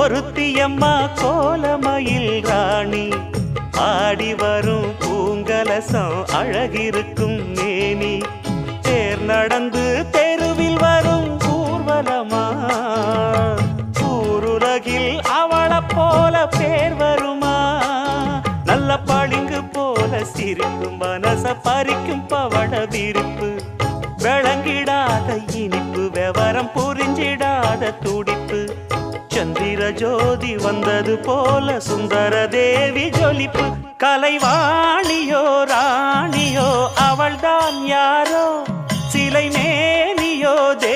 ஒருத்தியம்மா கோலமயில் ராணி ஆடி வரும் பூங்கலசம் அழகிருக்கும் மேனி தேர் நடந்து தெருவில் வரும் ஊர்வலமா ஊருலகில் அவளை போல பேர் வருமா நல்ல பளிங்கு போல சிரிக்கும் மனச பறிக்கும் பவள விரிப்பு விளங்கிடாத இனிப்பு விவரம் புரிஞ்சிடாத துடிப்பு சந்திர ஜோதி வந்தது போல சுந்தர தேவி ஜொலிப்பு கலைவாணியோ ராணியோ அவள்தான் யாரோ சிலை மேனியோ தே